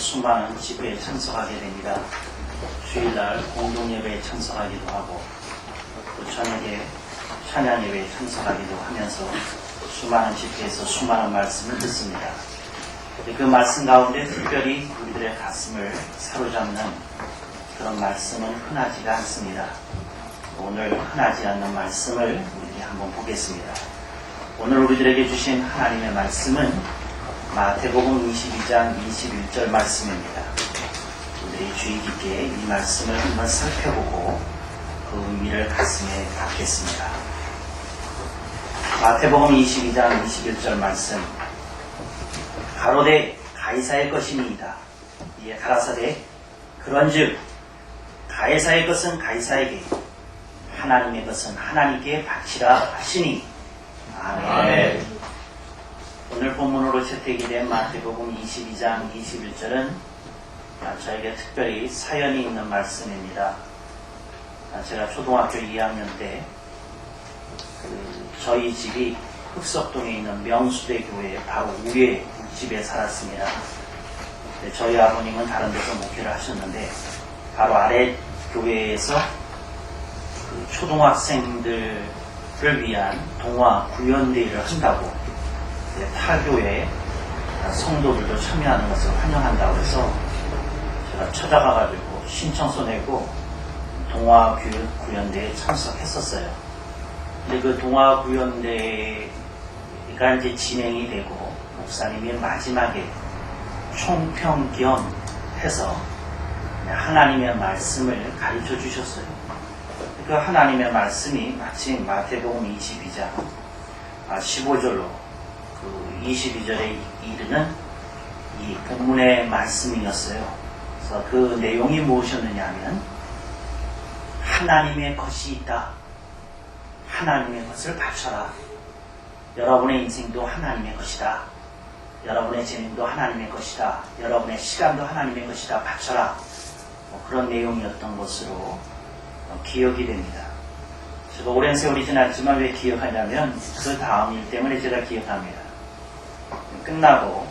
수많은 집회에 참석하게 됩니다. 주일날 공동예배에 참석하기도 하고 또 저녁에 찬양예배에 참석하기도 하면서 수많은 집회에서 수많은 말씀을 듣습니다. 그 말씀 가운데 특별히 우리들의 가슴을 사로잡는 그런 말씀은 흔하지가 않습니다. 오늘 흔하지 않는 말씀을 우리들이 한번 보겠습니다. 오늘 우리들에게 주신 하나님의 말씀은 마태복음 22장 21절 말씀입니다. 우리들이 주의 깊게 이 말씀을 한번 살펴보고 그 의미를 가슴에 담겠습니다. 마태복음 22장 21절 말씀. 가로되 가이사의 것이니이다. 이에 가라사대 그런즉 가이사의 것은 가이사에게, 하나님의 것은 하나님께 바치라 하시니. 아멘. 오늘 본문으로 채택이 된 마태복음 22장 21절은 저에게 특별히 사연이 있는 말씀입니다. 제가 초등학교 2학년 때 저희 집이 흑석동에 있는 명수대 교회 바로 위에 집에 살았습니다. 저희 아버님은 다른 데서 목회를 하셨는데 바로 아래 교회에서 초등학생들을 위한 동화 구연대회를 한다고 타교회 성도들도 참여하는 것을 환영한다고 해서 제가 찾아가가지고 신청서 내고 동화 구연대회에 참석했었어요. 근데 그 동화 구연대회가 이제 진행이 되고 목사님이 마지막에 총평 겸 해서 하나님의 말씀을 가르쳐 주셨어요. 그 하나님의 말씀이 마침 마태복음 22장 15절로 그 22절에 이르는 이 본문의 말씀이었어요. 그래서 그 내용이 무엇이었느냐 하면 하나님의 것이 있다. 하나님의 것을 바쳐라. 여러분의 인생도 하나님의 것이다. 여러분의 재능도 하나님의 것이다. 여러분의 시간도 하나님의 것이다. 바쳐라. 그런 내용이었던 것으로 기억이 됩니다. 제가 오랜 세월이 지났지만 왜 기억하냐면 그 다음 일 때문에 제가 기억합니다. 끝나고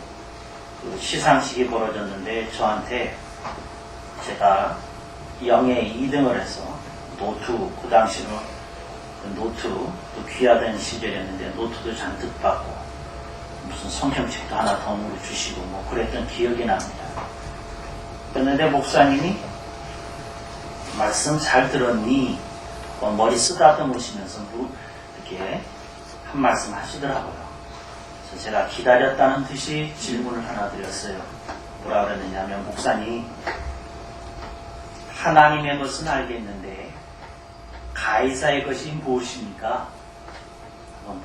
그 시상식이 벌어졌는데 저한테 제가 영예 2등을 해서 노트, 그 당시로 노트, 또 귀하던 시절이었는데 노트도 잔뜩 받고 무슨 성경책도 하나 더 주시고 뭐 그랬던 기억이 납니다. 그런데 목사님이 말씀 잘 들었니? 머리 쓰다듬으시면서 이렇게 한 말씀 하시더라고요. 그래서 제가 기다렸다는 듯이 질문을 하나 드렸어요. 뭐라 그랬느냐면 목사님, 하나님의 것은 알겠는데 가이사의 것이 무엇입니까?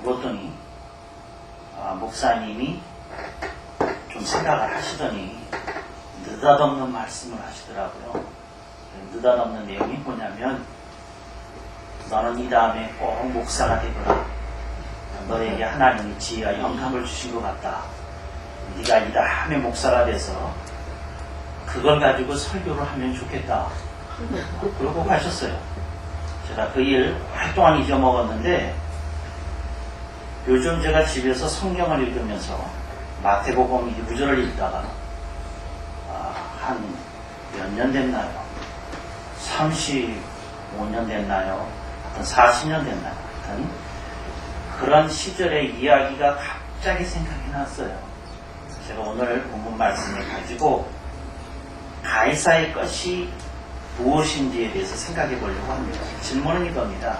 물었더니 목사님이 좀 생각을 하시더니 느닷없는 말씀을 하시더라고요. 느닷없는 내용이 뭐냐면 너는 이 다음에 꼭 목사가 되거라. 너에게 하나님이 지혜와 영감을 주신 것 같다. 네가 이 다음에 목사가 돼서 그걸 가지고 설교를 하면 좋겠다. 그러고 가셨어요. 제가 그 일 오랫동안 잊어먹었는데 요즘 제가 집에서 성경을 읽으면서 마태복음 2구절을 읽다가 한 몇 년 됐나요? 35년 됐나요? 한 40년 됐나요? 하여튼 그런 시절의 이야기가 갑자기 생각이 났어요. 제가 오늘 본문 말씀을 가지고 가이사의 것이 무엇인지에 대해서 생각해 보려고 합니다. 질문은 이겁니다.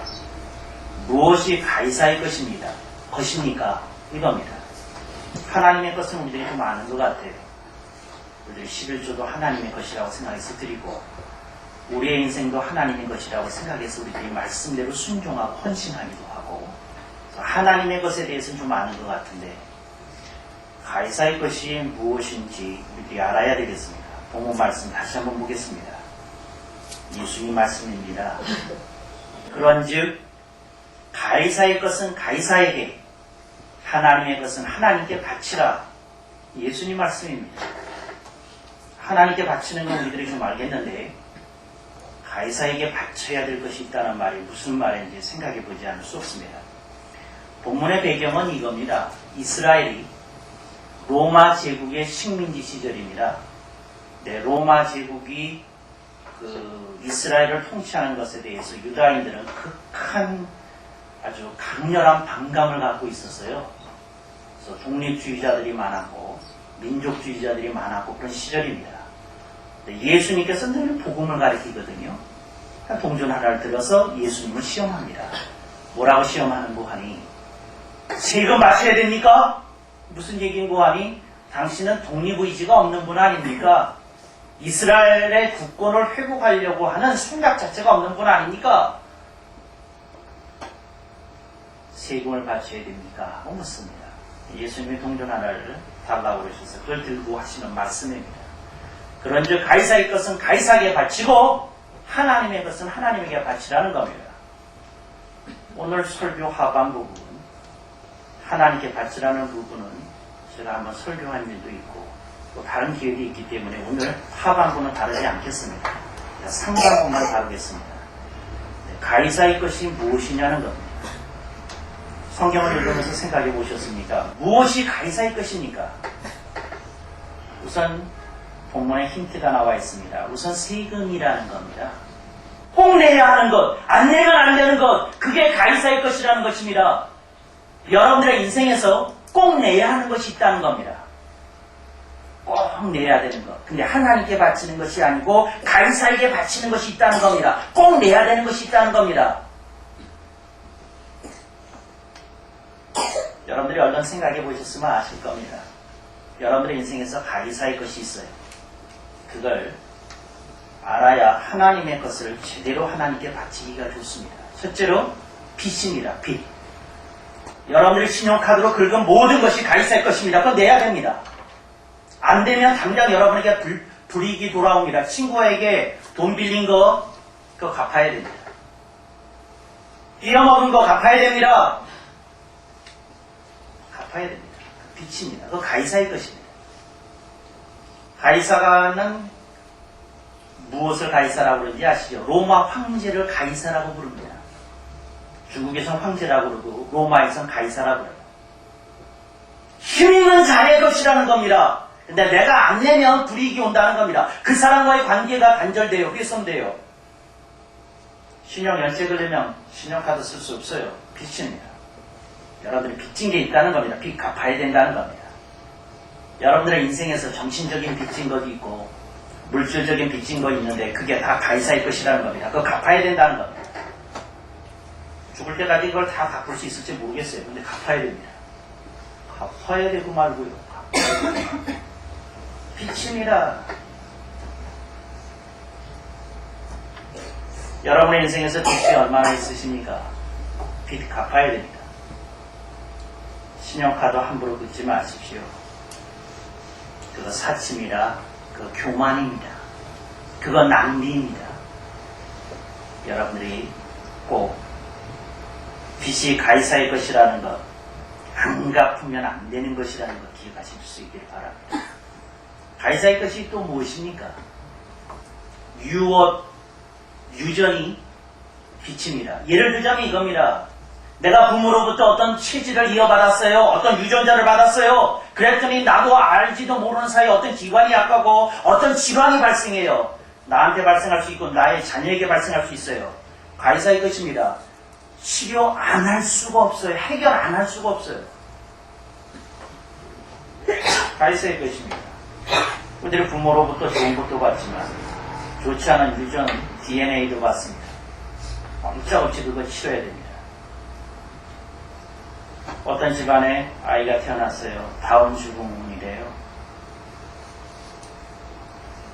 무엇이 가이사의 것입니까? 이겁니다. 하나님의 것은 우리들이 좀 아는 것 같아요. 우리들 11조도 하나님의 것이라고 생각해서 드리고 우리의 인생도 하나님의 것이라고 생각해서 우리들이 말씀대로 순종하고 헌신하기도 하고 하나님의 것에 대해서는 좀 아는 것 같은데 가이사의 것이 무엇인지 우리들이 알아야 되겠습니다. 본문 말씀 다시 한번 보겠습니다. 예수님 말씀입니다. 그런즉 가이사의 것은 가이사에게, 하나님의 것은 하나님께 바치라. 예수님 말씀입니다. 하나님께 바치는 건 우리들이 좀 알겠는데 가이사에게 바쳐야 될 것이 있다는 말이 무슨 말인지 생각해 보지 않을 수 없습니다. 본문의 배경은 이겁니다. 이스라엘이 로마 제국의 식민지 시절입니다. 로마 제국이 그 이스라엘을 통치하는 것에 대해서 유다인들은 극한 아주 강렬한 반감을 갖고 있었어요. 그래서 독립주의자들이 많았고 민족주의자들이 많았고 그런 시절입니다. 예수님께서 늘 복음을 가르치거든요. 동전 하나를 들어서 예수님을 시험합니다. 뭐라고 시험하는고 하니 세금 마셔야 됩니까? 무슨 얘기인고 하니 당신은 독립의지가 없는 분 아닙니까? 이스라엘의 국권을 회복하려고 하는 생각 자체가 없는 분 아닙니까? 세금을 바쳐야 됩니까? 하고 묻습니다. 예수님이 동전 하나를 달라고 그러셔서 그걸 들고 하시는 말씀입니다. 그런즉 가이사의 것은 가이사에게 바치고 하나님의 것은 하나님에게 바치라는 겁니다. 오늘 설교 하반 부분 하나님께 바치라는 부분은 제가 한번 설교한 일도 있고 또 다른 기회도 있기 때문에 오늘 하반부는 다르지 않겠습니다. 상반부만 다루겠습니다. 가이사의 것이 무엇이냐는 겁니다. 성경을 읽으면서 생각해 보셨습니까? 무엇이 가이사의 것입니까? 우선 본문에 힌트가 나와 있습니다. 우선 세금이라는 겁니다. 꼭 내야 하는 것, 안 내면 안 되는 것, 그게 가이사의 것이라는 것입니다. 여러분들의 인생에서 꼭 내야 하는 것이 있다는 겁니다. 꼭 내야 되는 것. 근데 하나님께 바치는 것이 아니고 가이사에게 바치는 것이 있다는 겁니다. 꼭 내야 되는 것이 있다는 겁니다. 여러분들이 얼른 생각해 보셨으면 아실 겁니다. 여러분들의 인생에서 가이사의 것이 있어요. 그걸 알아야 하나님의 것을 제대로 하나님께 바치기가 좋습니다. 첫째로 빚입니다. 빚. 여러분들이 신용카드로 긁은 모든 것이 가이사의 것입니다. 그건 내야 됩니다. 안 되면 당장 여러분에게 불이익이 돌아옵니다. 친구에게 돈 빌린 거 그거 갚아야 됩니다. 띄어먹은 거 갚아야 됩니다. 갚아야 됩니다. 빚입니다. 그거 가이사의 것입니다. 가이사가는 무엇을 가이사라고 그러는지 아시죠? 로마 황제를 가이사라고 부릅니다. 중국에선 황제라고 그러고 로마에선 가이사라고 그래요. 힘 있는 자의 것이라는 겁니다. 근데 내가 안 내면 불이익이 온다는 겁니다. 그 사람과의 관계가 단절돼요. 훼손돼요. 신용 연체를 내면 신용카드 쓸 수 없어요. 빚입니다. 여러분들이 빚진 게 있다는 겁니다. 빚 갚아야 된다는 겁니다. 여러분들의 인생에서 정신적인 빚진 것이 있고 물질적인 빚진 거 있는데 그게 다 가이사의 것이라는 겁니다. 그거 갚아야 된다는 겁니다. 죽을 때까지 그걸 다 갚을 수 있을지 모르겠어요. 근데 갚아야 됩니다. 갚아야 되고 말고요. 갚아야 됩니다. 빚입니다. 여러분의 인생에서 빚이 얼마나 있으십니까? 빚 갚아야 됩니다. 신용카드 함부로 긁지 마십시오. 그거 사침이라 그거 교만입니다. 그거 낭비입니다. 여러분들이 꼭 빚이 가이사의 것이라는 것, 안 갚으면 안 되는 것이라는 것 기억하실 수 있길 바랍니다. 가이사의 것이 또 무엇입니까? 유전이 빚입니다. 예를 들자면 이겁니다. 내가 부모로부터 어떤 체질을 이어받았어요. 어떤 유전자를 받았어요. 그랬더니 나도 알지도 모르는 사이에 어떤 기관이 약하고 어떤 질환이 발생해요. 나한테 발생할 수 있고 나의 자녀에게 발생할 수 있어요. 가이사의 것입니다. 치료 안 할 수가 없어요. 해결 안 할 수가 없어요. 가이사의 것입니다. 우리들이 부모로부터 좋은 것도 받지만 좋지 않은 유전 DNA도 받습니다. 어찌어찌 그거 치료해야 됩니다. 어떤 집안에 아이가 태어났어요. 다운 증후군이래요.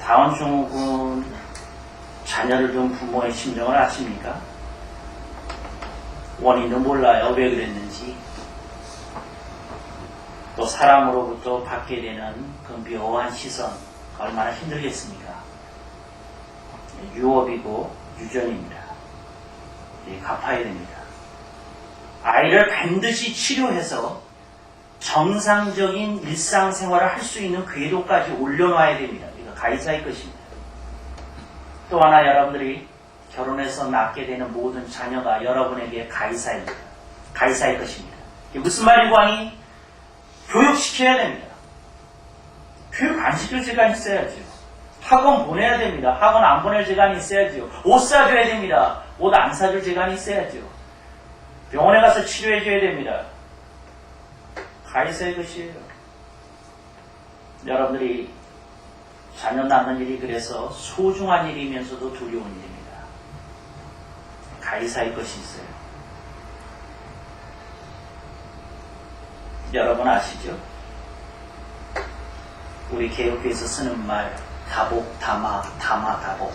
다운 증후군 자녀를 둔 부모의 심정을 아십니까? 원인도 몰라요. 왜 그랬는지. 또 사람으로부터 받게 되는 그 묘한 시선 얼마나 힘들겠습니까? 유업이고 유전입니다. 갚아야 됩니다. 아이를 반드시 치료해서 정상적인 일상생활을 할 수 있는 궤도까지 올려놔야 됩니다. 이거 가이사의 것입니다. 또 하나 여러분들이 결혼해서 낳게 되는 모든 자녀가 여러분에게 가이사입니다. 가이사의 것입니다. 이게 무슨 말이고 하니 교육시켜야 됩니다. 교육 안 시킬 시간이 있어야죠. 학원 보내야 됩니다. 학원 안 보낼 재간이 있어야죠. 옷 사줘야 됩니다. 옷 안 사줄 재간이 있어야죠. 병원에 가서 치료해줘야 됩니다. 가이사의 것이에요. 여러분들이 자녀 낳는 일이 그래서 소중한 일이면서도 두려운 일입니다. 가이사의 것이 있어요. 여러분 아시죠? 우리 개혁교에서 쓰는 말 다복, 다마, 다복.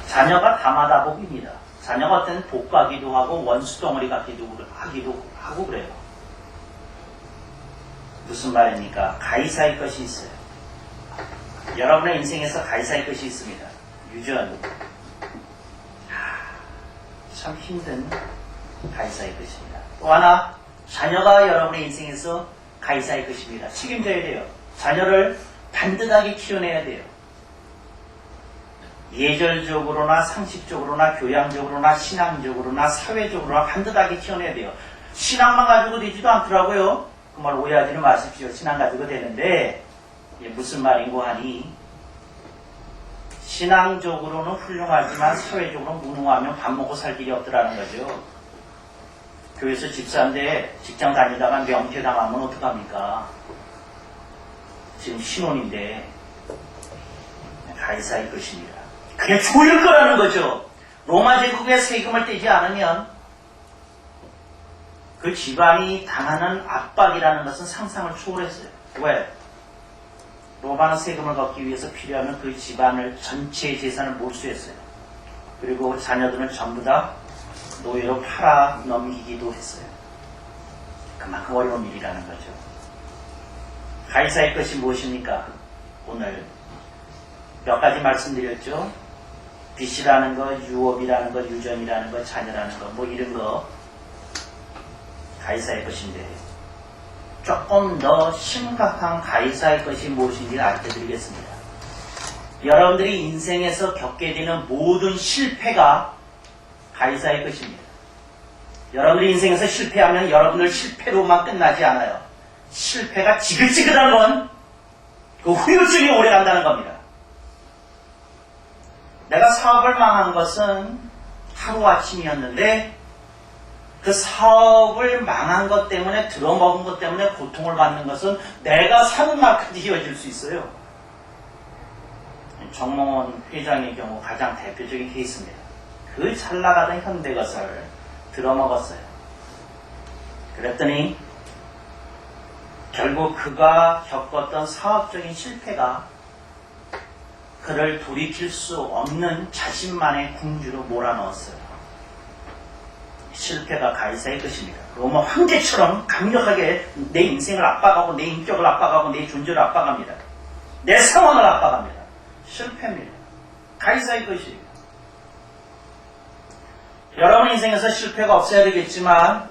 자녀가 다마다복입니다. 자녀가 어떤 복가기도 하고 원수덩어리 같기도 하고 그래요. 무슨 말입니까? 가이사의 것이 있어요. 여러분의 인생에서 가이사의 것이 있습니다. 유전. 참 힘든 가이사의 것입니다. 또 하나, 자녀가 여러분의 인생에서 가이사의 것입니다. 책임져야 돼요. 자녀를 반듯하게 키워내야 돼요. 예절적으로나 상식적으로나 교양적으로나 신앙적으로나 사회적으로나 반듯하게 키워내야 돼요. 신앙만 가지고 되지도 않더라고요. 그 말 오해하지는 마십시오. 신앙 가지고 되는데 무슨 말인고 하니 신앙적으로는 훌륭하지만 사회적으로 무능하면 밥 먹고 살 길이 없더라는 거죠. 교회에서 집사인데 직장 다니다가 명퇴당하면 어떡합니까? 지금 신혼인데 가이사의 것입니다. 그게 좋을 거라는 거죠. 로마 제국의 세금을 떼지 않으면 그 집안이 당하는 압박이라는 것은 상상을 초월했어요. 왜? 로마는 세금을 걷기 위해서 필요하면 그 집안을 전체의 재산을 몰수했어요. 그리고 자녀들은 전부 다 노예로 팔아 넘기기도 했어요. 그만큼 어려운 일이라는 거죠. 가이사의 것이 무엇입니까? 오늘 몇 가지 말씀드렸죠. 빚이라는 거, 유업이라는 거, 유전이라는 거, 자녀라는 거, 뭐 이런 거 가이사의 것인데 조금 더 심각한 가이사의 것이 무엇인지 알려드리겠습니다. 여러분들이 인생에서 겪게 되는 모든 실패가 가이사의 것입니다. 여러분들이 인생에서 실패하면 여러분들 실패로만 끝나지 않아요. 실패가 지긋지긋한 건 그 후유증이 오래 간다는 겁니다. 내가 사업을 망한 것은 하루아침이었는데 그 사업을 망한 것 때문에 들어먹은 것 때문에 고통을 받는 것은 내가 사는 날까지 이어질 수 있어요. 정몽원 회장의 경우 가장 대표적인 케이스입니다. 그 잘 나가던 현대것을 들어먹었어요. 그랬더니 결국 그가 겪었던 사업적인 실패가 그를 돌이킬 수 없는 자신만의 궁지로 몰아넣었어요. 실패가 가이사의 것입니다. 로마 황제처럼 강력하게 내 인생을 압박하고 내 인격을 압박하고 내 존재를 압박합니다. 내 상황을 압박합니다. 실패입니다. 가이사의 것이에요. 여러분 인생에서 실패가 없어야 되겠지만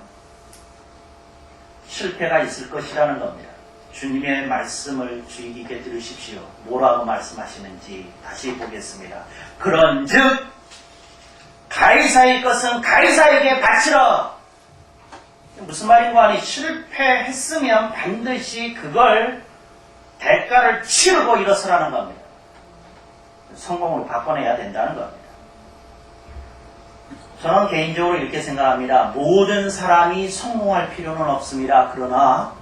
실패가 있을 것이라는 겁니다. 주님의 말씀을 주의 깊게 들으십시오. 뭐라고 말씀하시는지 다시 보겠습니다. 그런즉 가이사의 것은 가이사에게 바치라. 무슨 말인고 하니 실패했으면 반드시 그걸 대가를 치르고 일어서라는 겁니다. 성공으로 바꿔내야 된다는 겁니다. 저는 개인적으로 이렇게 생각합니다. 모든 사람이 성공할 필요는 없습니다. 그러나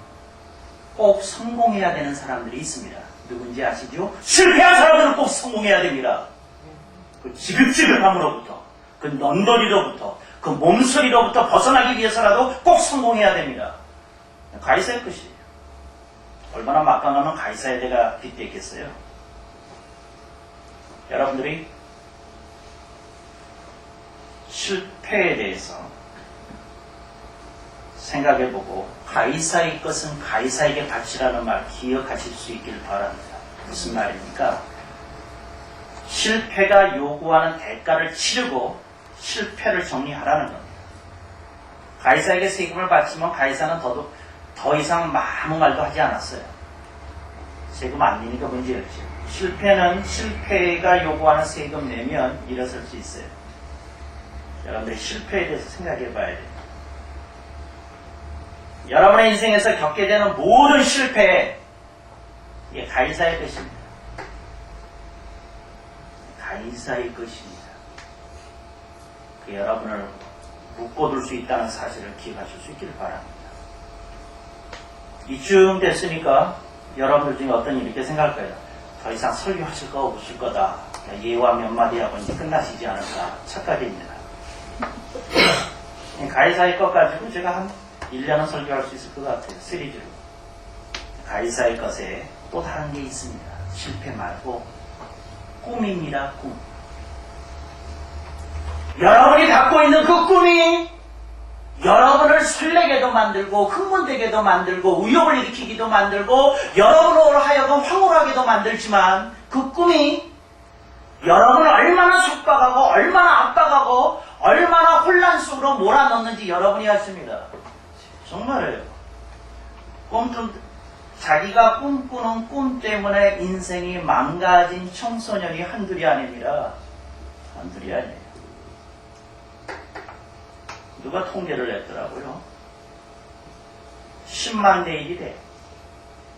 꼭 성공해야 되는 사람들이 있습니다. 누군지 아시죠? 실패한 사람들은 꼭 성공해야 됩니다. 그 지긋지긋함으로부터, 그 넌더리로부터, 그 몸소리로부터 벗어나기 위해서라도 꼭 성공해야 됩니다. 가이사의 것이에요. 얼마나 막강하면 가이사의 대가 빗대겠어요. 여러분들이 실패에 대해서 생각해보고 가이사의 것은 가이사에게 바치라는 말 기억하실 수 있기를 바랍니다. 무슨 말입니까? 실패가 요구하는 대가를 치르고 실패를 정리하라는 겁니다. 가이사에게 세금을 바치면 가이사는 더 이상 아무 말도 하지 않았어요. 세금 안 내니까 문제였죠. 실패는 실패가 요구하는 세금 내면 일어설 수 있어요. 여러분들이 실패에 대해서 생각해 봐야 돼요. 여러분의 인생에서 겪게 되는 모든 실패, 이게 가이사의 것입니다. 가이사의 것입니다. 그 여러분을 묶어둘 수 있다는 사실을 기억하실 수 있기를 바랍니다. 이쯤 됐으니까 여러분들 중에 어떤 분이 이렇게 생각할 거예요. 더 이상 설교하실 거 없을 거다. 예와 몇 마디 하고 이제 끝나시지 않을까 착각입니다. 가이사의 것 가지고 제가 한 1년은 설교할 수 있을 것 같아요. 시리즈로. 가이사의 것에 또 다른 게 있습니다. 실패 말고 꿈입니다. 꿈. 여러분이 갖고 있는 그 꿈이 여러분을 설레게도 만들고 흥분되게도 만들고 의욕을 일으키기도 만들고 여러분으로 하여금 황홀하게도 만들지만 그 꿈이 여러분을 얼마나 속박하고 얼마나 압박하고 얼마나 혼란 속으로 몰아넣는지 여러분이 아십니다. 정말이에요. 자기가 꿈꾸는 꿈 때문에 인생이 망가진 청소년이 한둘이 아닙니다. 한둘이 아니에요. 누가 통계를 냈더라고요. 10만 대 1이래.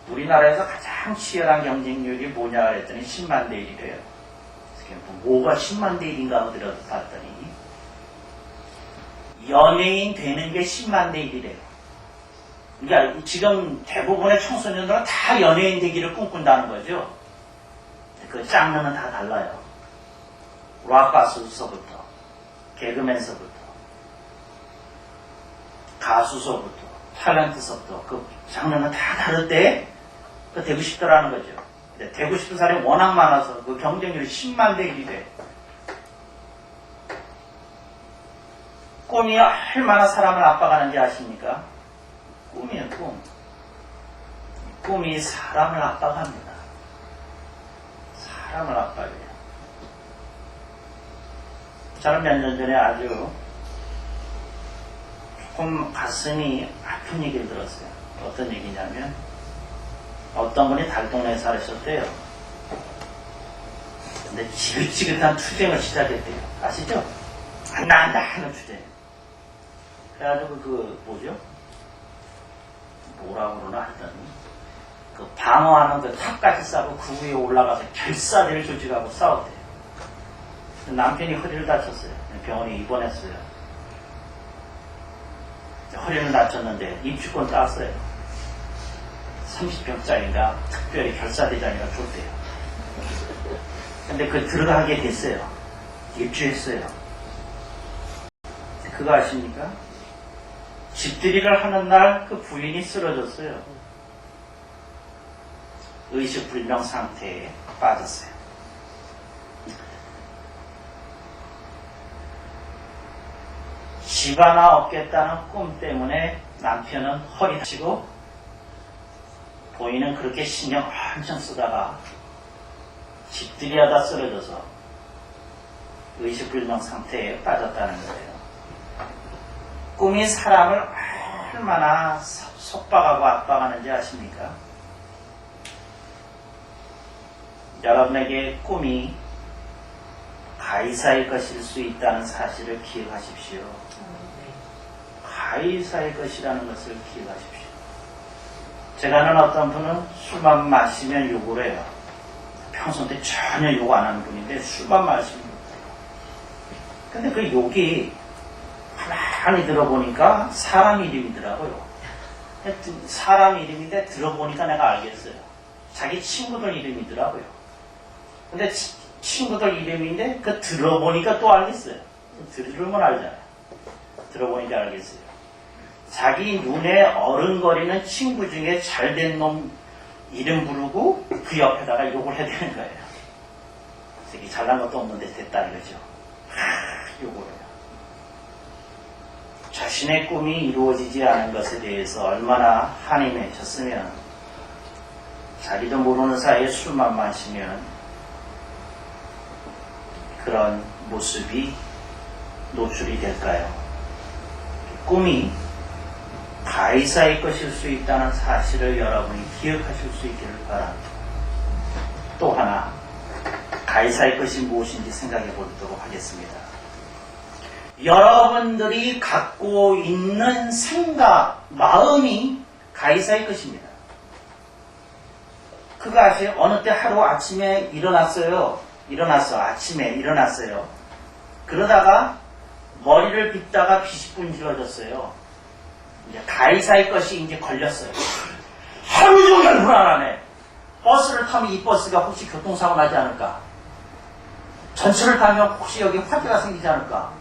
우리나라에서 가장 치열한 경쟁률이 뭐냐 그랬더니 10만 대 1이래요. 뭐가 10만 대 1인가 하고 들어봤더니 연예인 되는 게 10만 대 1이래요. 그러니까 지금 대부분의 청소년들은 다 연예인 되기를 꿈꾼다는 거죠. 그 장르는 다 달라요. 락 가수서부터 개그맨서부터 가수서부터 탤런트서부터 그 장르는 다 다를 때 되고 싶더라는 거죠. 근데 되고 싶은 사람이 워낙 많아서 그 경쟁률이 10만 대 1이 돼. 꿈이 얼마나 사람을 압박하는지 아십니까? 꿈이에요, 꿈. 꿈이 사람을 압박합니다. 사람을 압박해요. 저는 몇 년 전에 아주 조금 가슴이 아픈 얘기를 들었어요. 어떤 얘기냐면 어떤 분이 달동네에 살으셨대요. 근데 지긋지긋한 투쟁을 시작했대요. 아시죠? 안 나간다 하는 투쟁. 그래가지고 뭐라고 그러나 하더니 그 방어하는 그 탑까지 싸고 그 위에 올라가서 결사대를 조직하고 싸웠대요. 남편이 허리를 다쳤어요. 병원에 입원했어요. 허리는 다쳤는데 입주권 땄어요. 30평짜리가 특별히 결사대장이라 줬대요. 근데 그 들어가게 됐어요. 입주했어요. 그거 아십니까? 집들이를 하는 날 그 부인이 쓰러졌어요. 의식불명 상태에 빠졌어요. 집 하나 얻겠다는 꿈 때문에 남편은 허리 다치고 부인은 그렇게 신경 엄청 쓰다가 집들이 하다 쓰러져서 의식불명 상태에 빠졌다는 거예요. 꿈이 사람을 얼마나 속박하고 압박하는지 아십니까? 여러분에게 꿈이 가이사의 것일 수 있다는 사실을 기억하십시오. 가이사의 것이라는 것을 기억하십시오. 제가 아는 어떤 분은 술만 마시면 욕을 해요. 평소에 전혀 욕 안 하는 분인데 술만 마시면 욕을 해요. 근데 그 욕이 가만히 들어보니까 사람 이름이더라고요. 사람 이름인데 들어보니까 내가 알겠어요. 자기 친구들 이름이더라고요. 근데 친구들 이름인데 그 들어보니까 또 알겠어요. 들으면 알잖아요. 들어보니까 알겠어요. 자기 눈에 어른거리는 친구 중에 잘된 놈 이름 부르고 그 옆에다가 욕을 해야 되는 거예요. 새끼 잘난 것도 없는데 됐다 이거죠. 욕을 해요. 자신의 꿈이 이루어지지 않은 것에 대해서 얼마나 한이 맺혔으면 자기도 모르는 사이에 술만 마시면 그런 모습이 노출이 될까요? 꿈이 가이사의 것일 수 있다는 사실을 여러분이 기억하실 수 있기를 바랍니다. 또 하나 가이사의 것이 무엇인지 생각해 보도록 하겠습니다. 여러분들이 갖고 있는 생각, 마음이 가이사의 것입니다. 그거 아세요? 어느 때 하루 아침에 일어났어요. 아침에 일어났어요. 그러다가 머리를 빗다가 빛이 분질러졌어요. 이제 가이사의 것이 이제 걸렸어요. 하루 종일 불안하네. 버스를 타면 이 버스가 혹시 교통사고 나지 않을까? 전철을 타면 혹시 여기 화재가 생기지 않을까?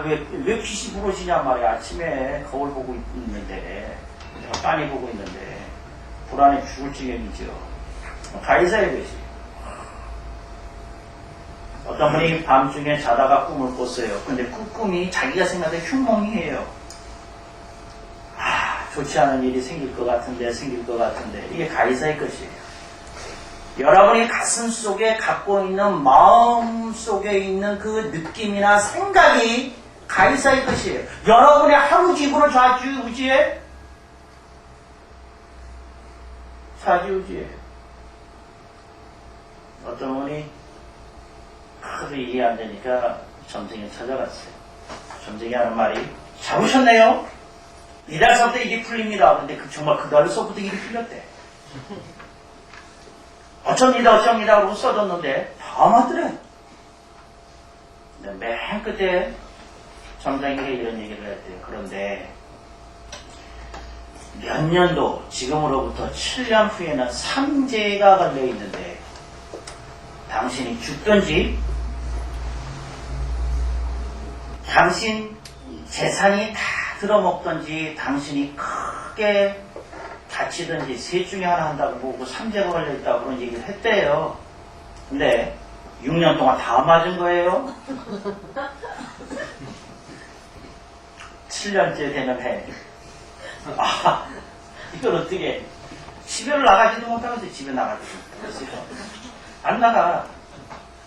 왜 빛이 부러지냐 말이야. 아침에 거울 보고 있는데, 내가 빤히 보고 있는데, 불안해 죽을 지경이죠. 가이사의 것이. 어떤 분이 밤중에 자다가 꿈을 꿨어요. 근데 그 꿈이 자기가 생각한 흉몽이에요. 좋지 않은 일이 생길 것 같은데. 이게 가이사의 것이에요. 여러분이 가슴 속에 갖고 있는 마음 속에 있는 그 느낌이나 생각이 가이사의 것이에요. 여러분의 하루 기분을 좌지우지해? 좌지우지해. 어떤 분이 하도 이해 안 되니까 점쟁이 찾아갔어요. 점쟁이 하는 말이, 잡으셨네요? 이달서부터 일이 풀립니다. 근데 정말 그달서부터 일이 풀렸대. 어쩝니다 그러고 써줬는데 다 맞더래. 맨 끝에 점장에게 이런 얘기를 했대요. 그런데 몇 년도, 지금으로부터 7년 후에는 삼재가 걸려있는데 당신이 죽든지 당신 재산이 다 들어먹든지 당신이 크게 다치든지 셋 중에 하나 한다고 보고 삼재가 걸려있다고 그런 얘기를 했대요. 근데 6년 동안 다 맞은 거예요. 7년째 되는 해. 이걸 어떻게, 집에 나가지도 못하면서 집에 나가지도 못했어요. 안 나가.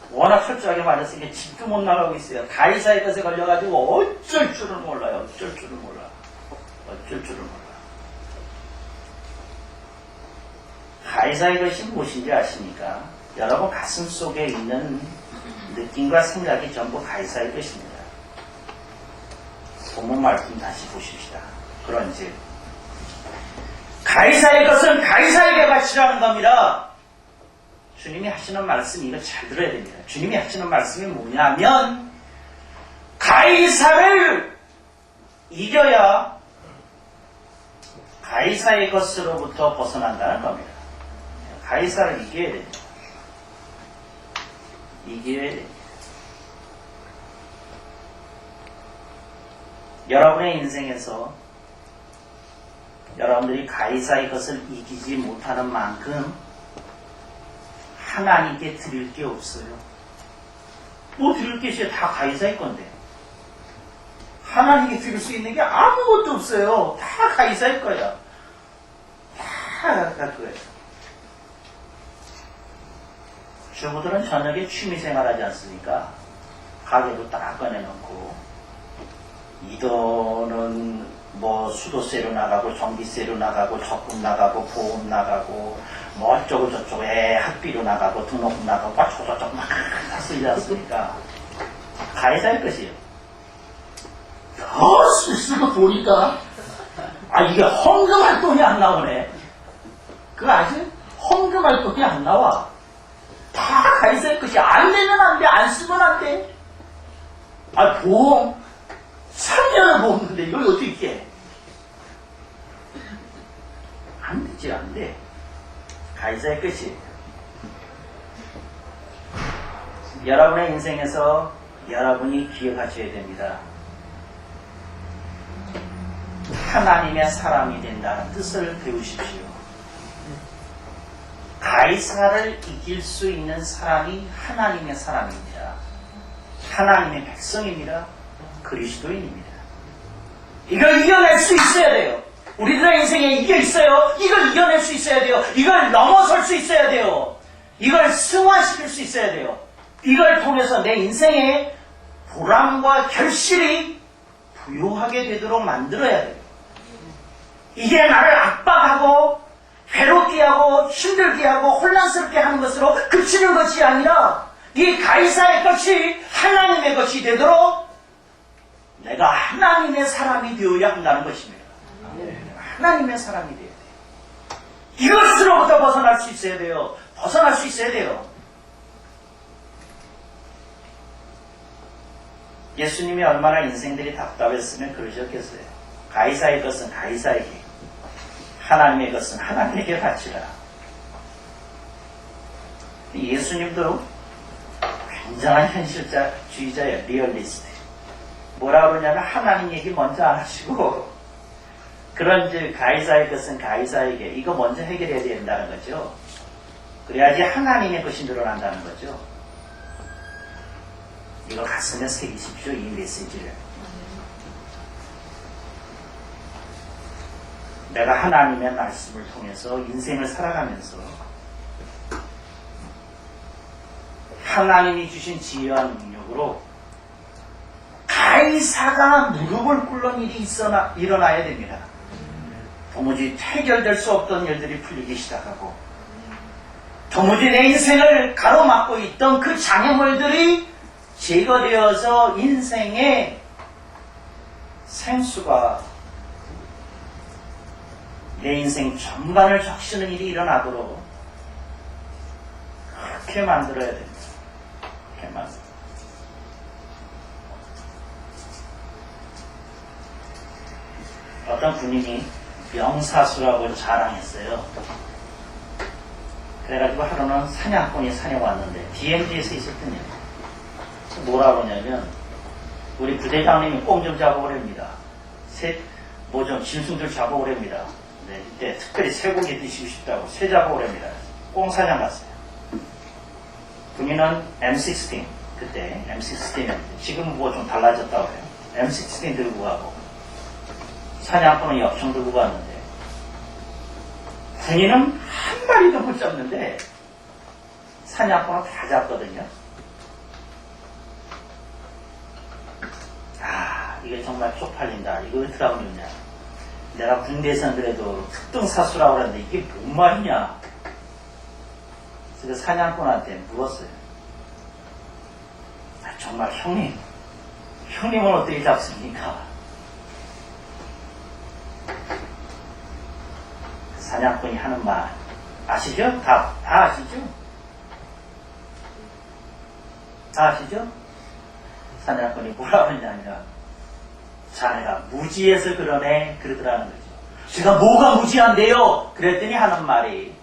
워낙 철저하게 맞았으니까 집도 못 나가고 있어요. 가이사의 것에 걸려가지고 어쩔 줄을 몰라요. 어쩔 줄을 몰라. 가이사의 것이 무엇인지 아십니까? 여러분 가슴 속에 있는 느낌과 생각이 전부 가이사의 것입니다. 본문 말씀 다시 보십시다. 그런즉 가이사의 것은 가이사에게 바치라는 겁니다. 주님이 하시는 말씀이, 이거 잘 들어야 됩니다. 주님이 하시는 말씀이 뭐냐면 가이사를 이겨야 가이사의 것으로부터 벗어난다는 겁니다. 가이사를 이겨야 됩니다. 이겨야 됩니다. 여러분의 인생에서 여러분들이 가이사의 것을 이기지 못하는 만큼 하나님께 드릴 게 없어요. 뭐 드릴 게 있어요? 다 가이사의 건데. 하나님께 드릴 수 있는 게 아무것도 없어요. 다 가이사의 거야. 다 그거예요. 주부들은 저녁에 취미생활 하지 않습니까? 가게도 딱 꺼내놓고 이 돈은 뭐 수도세로 나가고 전기세로 나가고 적금 나가고 보험 나가고 뭐 어쩌고 저쩌고 학비로 나가고 등록금 나가고 저쩌고 막 쓰이지 않습니까? 가해자일 것이에요. 더 쓰고 보니까 이게 헌금할 돈이 안 나오네. 그거 아시? 헌금할 돈이 안 나와. 다 가해자일 것이. 안 되면 안 돼. 안 쓰면 안 돼. 보험 3년을 보험인데 이걸 어떻게 해? 안 되지, 안 돼. 가이사의 끝이. 여러분의 인생에서 여러분이 기억하셔야 됩니다. 하나님의 사람이 된다는 뜻을 배우십시오. 가이사를 이길 수 있는 사람이 하나님의 사람입니다. 하나님의 백성입니다. 그리스도인입니다. 이걸 이겨낼 수 있어야 돼요. 우리들의 인생에 이게 있어요. 이걸 이겨낼 수 있어야 돼요. 이걸 넘어설 수 있어야 돼요. 이걸 승화시킬 수 있어야 돼요. 이걸 통해서 내 인생에 보람과 결실이 부유하게 되도록 만들어야 돼요. 이게 나를 압박하고 괴롭게 하고 힘들게 하고 혼란스럽게 하는 것으로 그치는 것이 아니라 이 가이사의 것이 하나님의 것이 되도록 내가 하나님의 사람이 되어야 한다는 것입니다. 하나님의 사람이 되어야 돼요. 이것으로부터 벗어날 수 있어야 돼요. 벗어날 수 있어야 돼요. 예수님이 얼마나 인생들이 답답했으면 그러셨겠어요. 가이사의 것은 가이사에게, 하나님의 것은 하나님에게 바치라. 예수님도 굉장한 현실주의자예요. 리얼리스트. 뭐라 그러냐면 하나님 얘기 먼저 안 하시고 그런즉 가이사의 것은 가이사에게, 이거 먼저 해결해야 된다는 거죠. 그래야지 하나님의 것이 늘어난다는 거죠. 이걸 가슴에 새기십시오, 이 메시지를. 내가 하나님의 말씀을 통해서 인생을 살아가면서 하나님이 주신 지혜와 능력으로 가이사가 무릎을 꿇는 일이 일어나야 됩니다. 도무지 해결될 수 없던 일들이 풀리기 시작하고, 도무지 내 인생을 가로막고 있던 그 장애물들이 제거되어서 인생의 생수가 내 인생 전반을 적시는 일이 일어나도록 그렇게 만들어야 됩니다. 그렇게 만들어야 됩니다. 어떤 군인이 명사수라고 자랑했어요. 그래가지고 하루는 사냥꾼이 산에 왔는데 DMZ에서 있었던 일. 뭐라 그러냐면 우리 부대장님이 꽁 좀 잡아오랍니다. 뭐 좀 짐승들 잡아오랍니다. 네, 이때 특별히 쇠고기 드시고 싶다고 쇠 잡아오랍니다. 꽁 사냥 갔어요. 군인은 M16, 그때 M16는 지금 뭐 좀 달라졌다고 해요. M16 들고 가고 사냥꾼은 엽총 들고 갔는데 군인은 한 마리도 못 잡는데 사냥꾼은 다 잡거든요. 이게 정말 쪽팔린다. 이거 어떻게 하면 좋냐. 내가 군대에서는 그래도 특등사수라고 그러는데 이게 뭔 말이냐. 그래서 사냥꾼한테 물었어요. 정말 형님은 어떻게 잡습니까? 사냥꾼이 하는 말 아시죠? 다 아시죠? 다 아시죠? 사냥꾼이 뭐라고 했냐면 자네가 무지해서 그러네 그러더라는 거죠. 제가 뭐가 무지한데요? 그랬더니 하는 말이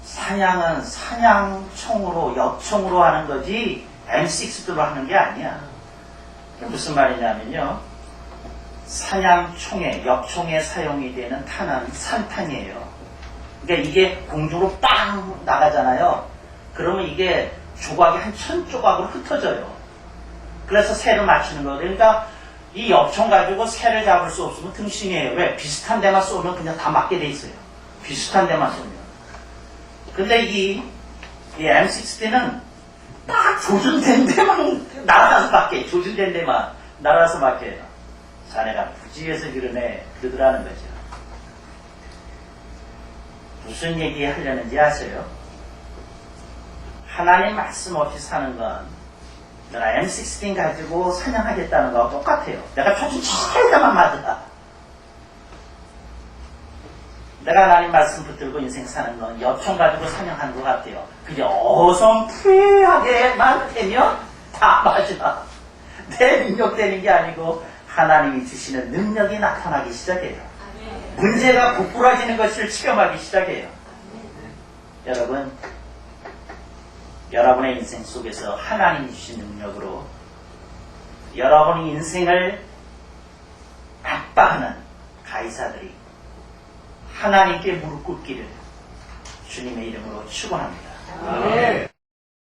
사냥은 사냥총으로 엽총으로 하는 거지 M6로 하는 게 아니야. 무슨 말이냐면요, 사냥총에 엽총에 사용이 되는 탄은 산탄이에요. 그러니까 이게 공중으로 빵 나가잖아요. 그러면 이게 조각이 한 1000조각으로 흩어져요. 그래서 새를 맞추는 거예요. 그러니까 이 엽총 가지고 새를 잡을 수 없으면 등신이에요. 왜? 비슷한 데만 쏘면 그냥 다 맞게 돼 있어요. 비슷한 데만 쏘면. 근데 이 M60는 딱 조준된 데만 날아가서 맞게, 조준된 데만 날아가서 맞게 해요. 자네가 부지해서 그러더라는 거죠. 무슨 얘기 하려는지 아세요? 하나님 말씀 없이 사는 건 내가 M16 가지고 사냥하겠다는 거와 똑같아요. 내가 조준 살다만 맞아. 내가 하나님 말씀 붙들고 인생 사는 건 엽총 가지고 사냥하는 것 같아요. 그냥 어성푸하게만 되면 다 맞아. 내 능력 되는 게 아니고 하나님이 주시는 능력이 나타나기 시작해요. 문제가 고꾸라지는 것을 체험하기 시작해요. 여러분, 여러분의 인생 속에서 하나님이 주신 능력으로 여러분의 인생을 압박하는 가이사들이 하나님께 무릎 꿇기를 주님의 이름으로 축원합니다.